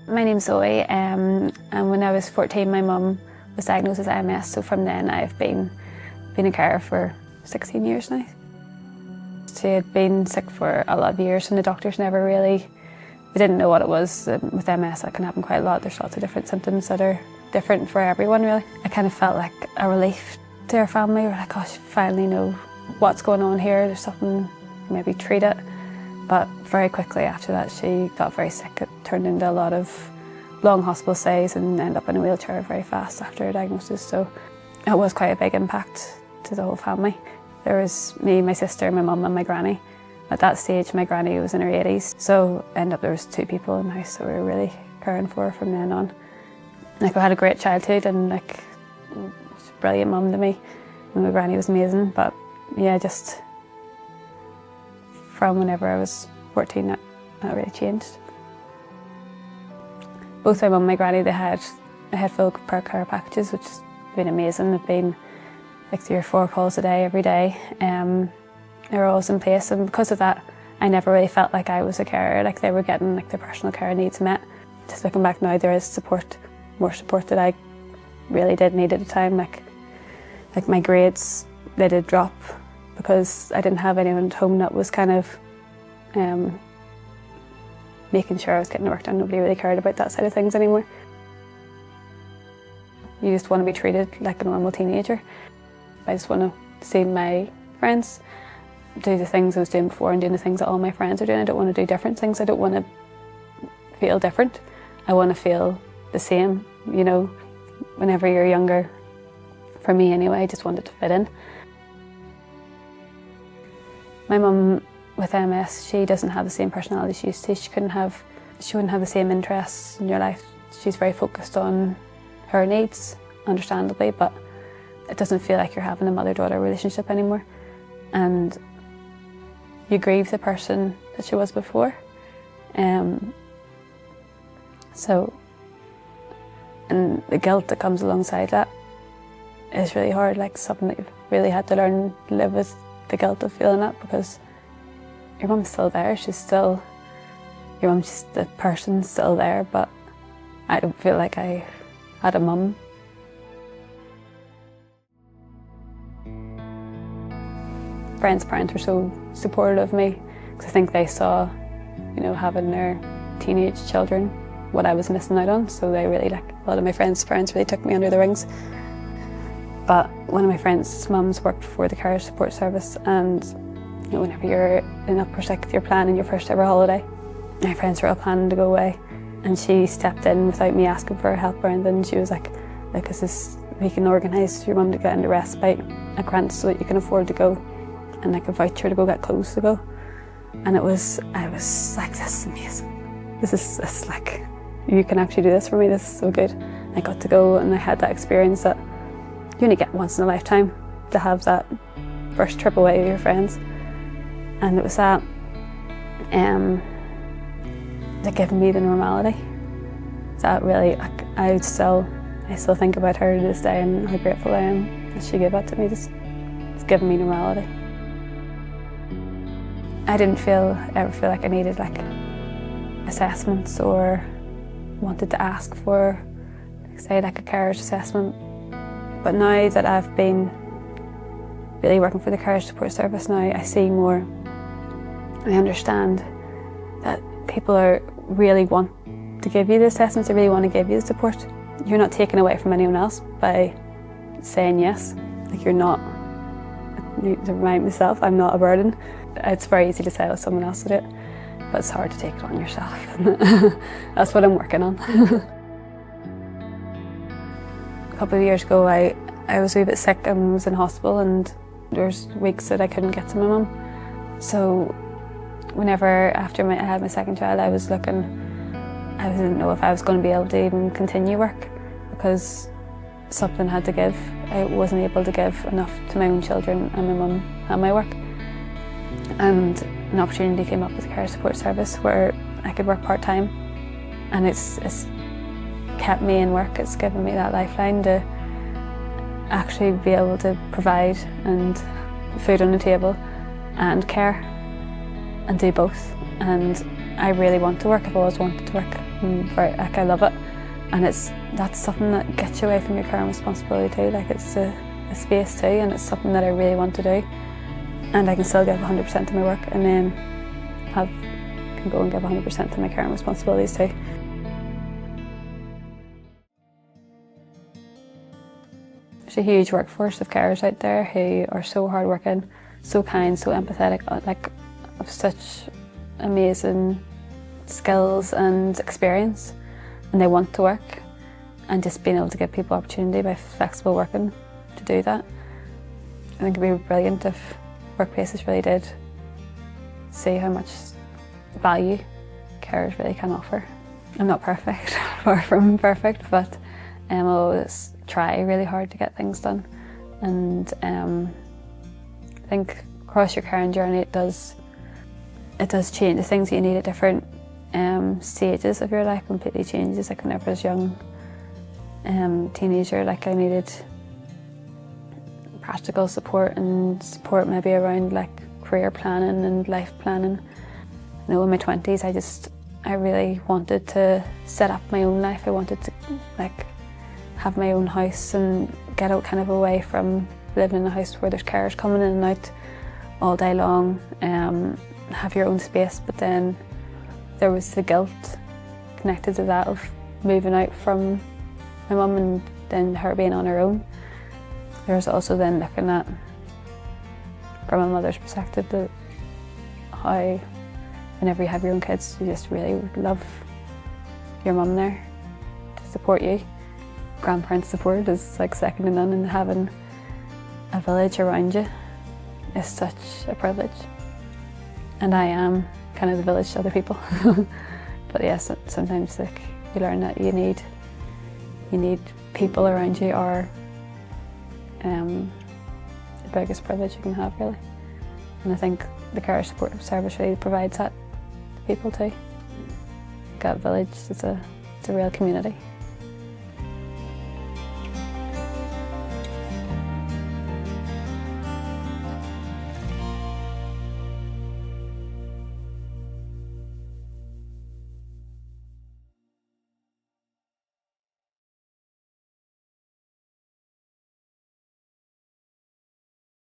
My name's Zoe, and when I was 14 my mum was diagnosed with MS, so from then I've been a carer for 16 years now. She had been sick for a lot of years and the doctors never really, they didn't know what it was. With MS that can happen quite a lot, there's lots of different symptoms that are different for everyone really. I kind of felt like a relief to our family. We're like, oh, she finally know what's going on here, there's something, maybe treat it. But very quickly after that she got very sick. It turned into a lot of long hospital stays and ended up in a wheelchair very fast after her diagnosis. So it was quite a big impact to the whole family. There was me, my sister, my mum and my granny. At that stage my granny was in her 80s, so ended up there was 2 people in the house that we were really caring for her from then on. Like, I had a great childhood and like, she was a brilliant mum to me. And my granny was amazing, but yeah, just from whenever I was 14 that really changed. Both my mum and my granny, they had full care packages, which has been amazing. They've been like 3 or 4 calls a day, every day. They were always in place, and because of that, I never really felt like I was a carer. Like, they were getting like their personal care needs met. Just looking back now, there is support, more support that I really did need at the time. Like my grades, they did drop because I didn't have anyone at home that was kind of making sure I was getting work done. Nobody really cared about that side of things anymore. You just want to be treated like a normal teenager. I just want to see my friends do the things I was doing before and doing the things that all my friends are doing. I don't want to do different things. I don't want to feel different. I want to feel the same, you know, whenever you're younger. For me anyway, I just wanted to fit in. My mum with MS, she doesn't have the same personality she used to. She wouldn't have the same interests in your life. She's very focused on her needs, understandably, but it doesn't feel like you're having a mother-daughter relationship anymore. And you grieve the person that she was before. And the guilt that comes alongside that is really hard, like something that you've really had to learn to live with, the guilt of feeling that, because your mum's still there, your mum's just the person still there, but I don't feel like I had a mum. Friends' parents were so supportive of me because I think they saw, you know, having their teenage children, what I was missing out on, so they really, like, a lot of my friends' parents really took me under their wings. But one of my friends' mums worked for the Care Support Service, and you know, whenever you're in a project, you're planning your first ever holiday. My friends were all planning to go away, and she stepped in without me asking for her help or anything. She was like, we can organise your mum to get into respite, a grant so that you can afford to go, and like a voucher to go get clothes to go. And I was like, this is amazing. This is like, you can actually do this for me, this is so good. I got to go and I had that experience that you only get once in a lifetime, to have that first trip away with your friends. And it was that giving me the normality. That really, I still think about her to this day and how grateful I am that she gave that to me, just giving me normality. I didn't ever feel like I needed like assessments or wanted to ask for, say, like a carer's assessment. But now that I've been really working for the Care Support Service now, I see more. I understand that people really want to give you the assessments, they really want to give you the support. You're not taken away from anyone else by saying yes. Like, you're not, to remind myself, I'm not a burden. It's very easy to say, oh, someone else did it, but it's hard to take it on yourself. That's what I'm working on. A couple of years ago, I was a wee bit sick and was in hospital, and there was weeks that I couldn't get to my mum. So after I had my second child, I didn't know if I was going to be able to even continue work, because something had to give. I wasn't able to give enough to my own children and my mum and my work. And an opportunity came up with the Care Support Service where I could work part-time, and it's kept me in work. It's given me that lifeline to actually be able to provide and food on the table and care and do both. And I really want to work. I've always wanted to work. Like I love it, and that's something that gets you away from your current responsibility too. Like it's a space too, and it's something that I really want to do, and I can still give 100% to my work, and then can go and give 100% to my current responsibilities too. There's a huge workforce of carers out there who are so hardworking, so kind, so empathetic, like of such amazing skills and experience, and they want to work, and just being able to give people opportunity by flexible working to do that. I think it'd be brilliant if workplaces really did see how much value carers really can offer. I'm not perfect, far from perfect, but I always try really hard to get things done, and I think across your caring journey it does change. The things that you need at different stages of your life completely changes. Like whenever I was young, teenager, like I needed practical support and support maybe around like career planning and life planning. You know, in my 20s I really wanted to set up my own life. I wanted to like have my own house and get out kind of away from living in a house where there's carers coming in and out all day long, have your own space. But then there was the guilt connected to that of moving out from my mum and then her being on her own. There was also then looking at, from my mother's perspective, how whenever you have your own kids, you just really would love your mum there to support you. Grandparents' support is like second to none, and having a village around you is such a privilege. And I am kind of the village to other people. But yes, sometimes like you learn that you need people around you are the biggest privilege you can have, really. And I think the care support service really provides that to people too. That village is a real community.